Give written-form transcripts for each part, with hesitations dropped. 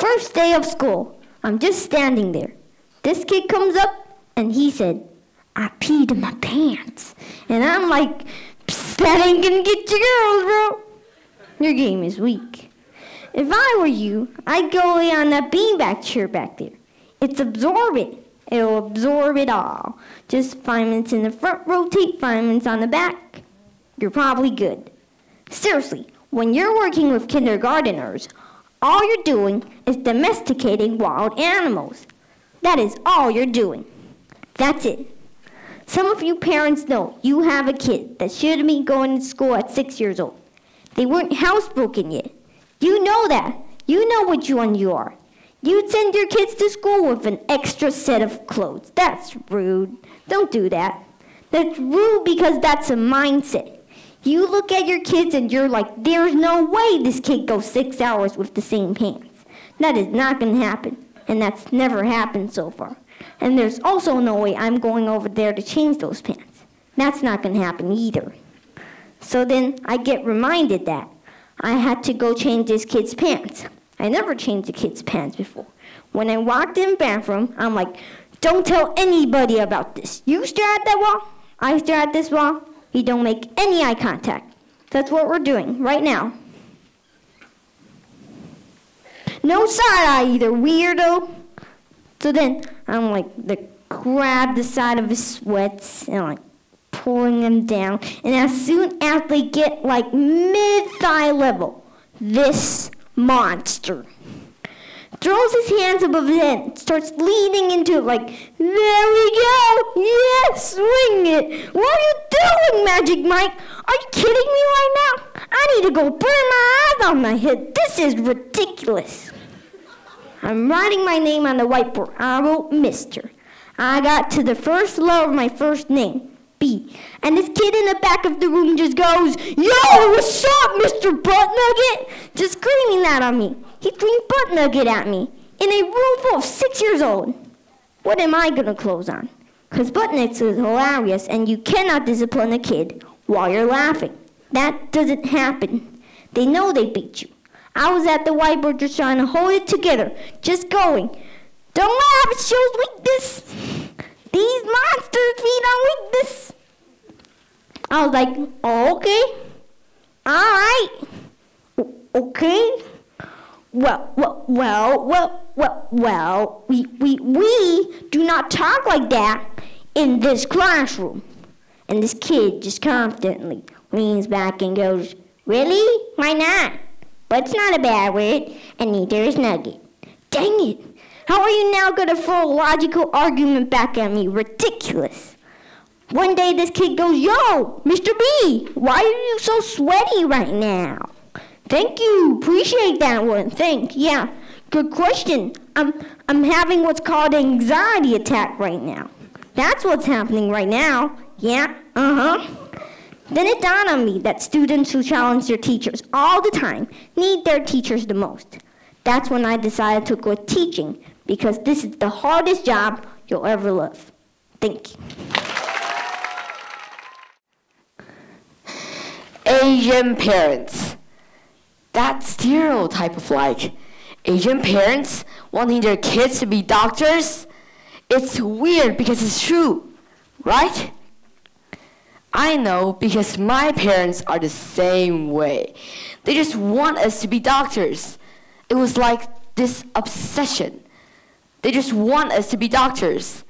first day of school, I'm just standing there. This kid comes up and he said, "I peed in my pants." And I'm like, that ain't gonna get you girls, bro. Your game is weak. If I were you, I'd go lay on that beanbag chair back there. It's absorbent. It'll absorb it all. Just 5 minutes in the front, rotate 5 minutes on the back. You're probably good. Seriously, when you're working with kindergarteners, all you're doing is domesticating wild animals. That is all you're doing. That's it. Some of you parents know you have a kid that should have been going to school at 6 years old. They weren't housebroken yet. You know that. You know which one you are. You'd send your kids to school with an extra set of clothes. That's rude. Don't do that. That's rude because that's a mindset. You look at your kids and you're like, there's no way this kid goes 6 hours with the same pants. That is not going to happen. And that's never happened so far. And there's also no way I'm going over there to change those pants. That's not going to happen either. So then I get reminded that I had to go change this kid's pants. I never changed a kid's pants before. When I walked in the bathroom, I'm like, don't tell anybody about this. You stare at that wall, I stare at this wall. We don't make any eye contact. That's what we're doing right now. No side eye either, weirdo. So then I'm like, grab the side of his sweats and like pulling them down. And as soon as they get like mid-thigh level, this monster throws his hands above his head, starts leaning into it like, there we go, yeah, swing it. What are you doing, Magic Mike? Are you kidding me right now? I need to go burn my eyes on my head. This is ridiculous. I'm writing my name on the whiteboard. I wrote Mr. I got to the first letter of my first name, B. And this kid in the back of the room just goes, yo, what's up, Mr. Butt Nugget? Just screaming that on me. He screamed Butt Nugget at me in a room full of 6 years old. What am I going to close on? Because Butt Nuggets is hilarious, and you cannot discipline a kid while you're laughing. That doesn't happen. They know they beat you. I was at the whiteboard just trying to hold it together, just going, don't laugh, it shows weakness. These monsters feed on weakness. I was like, oh, okay, all right, okay. Well, we do not talk like that in this classroom. And this kid just confidently leans back and goes, really? Why not? But's not a bad word, and neither is nugget. Dang it. How are you now going to throw a logical argument back at me? Ridiculous. One day this kid goes, yo, Mr. B, why are you so sweaty right now? Thank you. Appreciate that one. Thanks. Yeah. Good question. I'm having what's called an anxiety attack right now. That's what's happening right now. Yeah. Then it dawned on me that students who challenge their teachers all the time need their teachers the most. That's when I decided to quit teaching, because this is the hardest job you'll ever love. Thank you. Asian parents. That stereotype of like Asian parents wanting their kids to be doctors, it's weird because it's true, right? I know because my parents are the same way. They just want us to be doctors. It was like this obsession. They just want us to be doctors.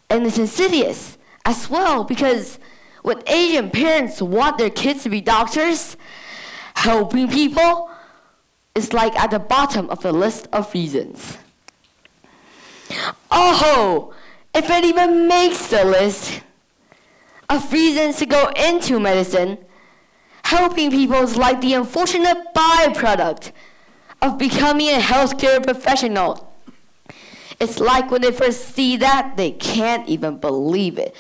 And it's insidious as well because when Asian parents want their kids to be doctors, helping people is like at the bottom of the list of reasons. Oh, if it even makes the list of reasons to go into medicine, helping people is like the unfortunate byproduct of becoming a healthcare professional. It's like when they first see that, they can't even believe it.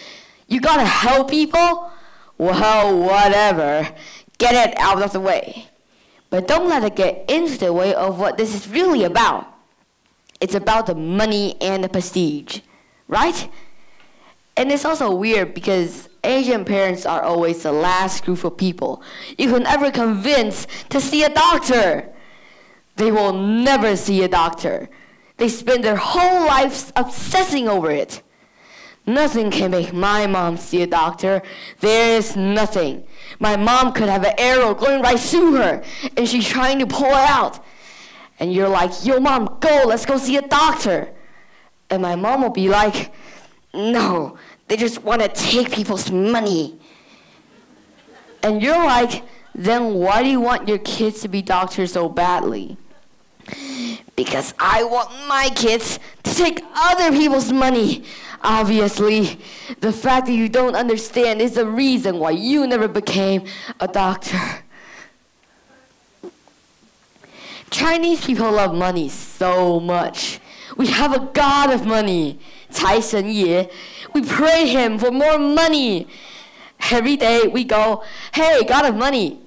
You gotta help people? Well, whatever. Get it out of the way. But don't let it get into the way of what this is really about. It's about the money and the prestige, right? And it's also weird because Asian parents are always the last group of people you can ever convince to see a doctor. They will never see a doctor. They spend their whole lives obsessing over it. Nothing can make my mom see a doctor. There is nothing. My mom could have an arrow going right through her, and she's trying to pull it out. And you're like, yo, Mom, go, let's go see a doctor. And my mom will be like, no, they just want to take people's money. And you're like, then why do you want your kids to be doctors so badly? Because I want my kids to take other people's money. Obviously, the fact that you don't understand is the reason why you never became a doctor. Chinese people love money so much. We have a god of money, 财神爷. We pray him for more money. Every day we go, hey, god of money,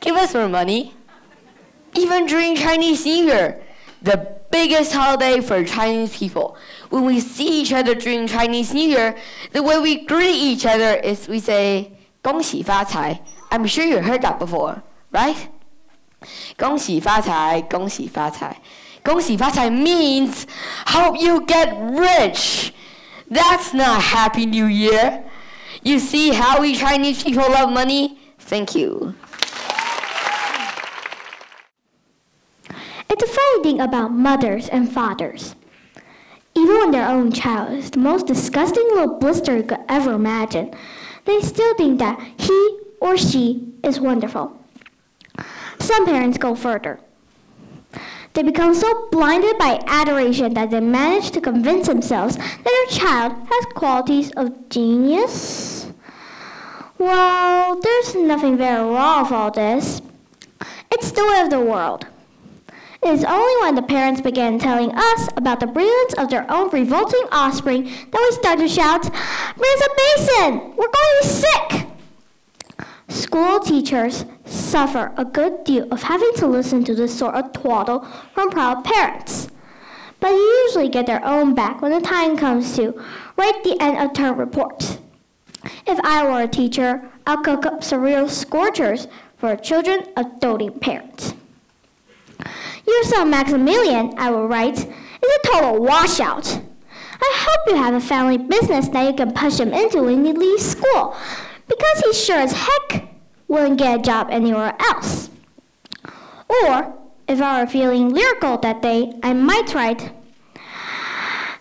give us more money. Even during Chinese New Year, the biggest holiday for Chinese people. When we see each other during Chinese New Year, the way we greet each other is we say, 恭喜发财. I'm sure you heard that before, right? 恭喜发财, 恭喜发财. 恭喜发财 means hope you get rich. That's not Happy New Year. You see how we Chinese people love money? Thank you. It's a funny thing about mothers and fathers. Even when their own child is the most disgusting little blister you could ever imagine, they still think that he or she is wonderful. Some parents go further. They become so blinded by adoration that they manage to convince themselves that their child has qualities of genius. Well, there's nothing very wrong with all this. It's the way of the world. It is only when the parents began telling us about the brilliance of their own revolting offspring that we start to shout, "Bring us a basin! We're going to be sick!" School teachers suffer a good deal of having to listen to this sort of twaddle from proud parents. But they usually get their own back when the time comes to write the end of term reports. If I were a teacher, I'll cook up some real scorchers for children of doting parents. Your son Maximilian, I will write, is a total washout. I hope you have a family business that you can push him into when he leaves school, because he sure as heck wouldn't get a job anywhere else. Or, if I were feeling lyrical that day, I might write,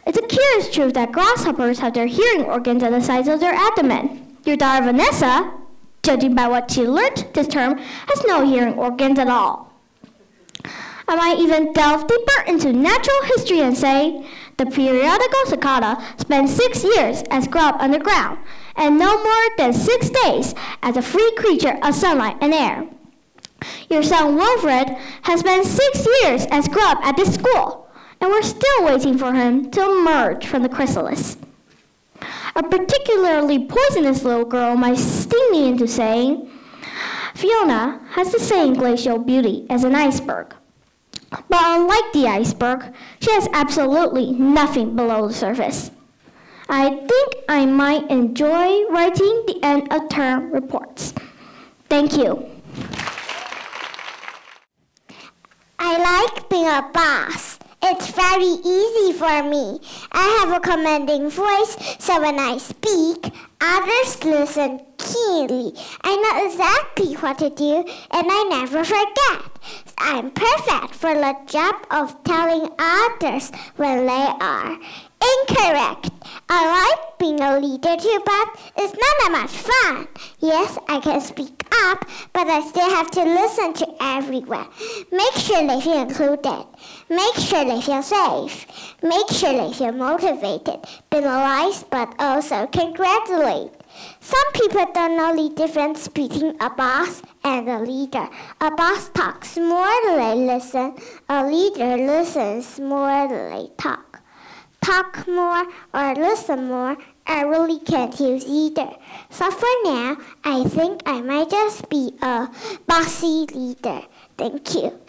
it's a curious truth that grasshoppers have their hearing organs at the sides of their abdomen. Your daughter Vanessa, judging by what she learned this term, has no hearing organs at all. I might even delve deeper into natural history and say, the periodical cicada spent 6 years as grub underground, and no more than 6 days as a free creature of sunlight and air. Your son Wilfred has spent 6 years as grub at this school, and we're still waiting for him to emerge from the chrysalis. A particularly poisonous little girl might sting me into saying, Fiona has the same glacial beauty as an iceberg. But unlike the iceberg, she has absolutely nothing below the surface. I think I might enjoy writing the end of term reports. Thank you. I like being a boss. It's very easy for me. I have a commanding voice, so when I speak, others listen keenly. I know exactly what to do, and I never forget. I'm perfect for the job of telling others when they are incorrect. I like being a leader too, but it's not that much fun. Yes, I can speak up, but I still have to listen to everyone. Make sure they feel included. Make sure they feel safe. Make sure they feel motivated, penalized, but also congratulate. Some people don't know the difference between a boss and a leader. A boss talks more than they listen. A leader listens more than they talk. Talk more or listen more, I really can't use either. So for now, I think I might just be a bossy leader. Thank you.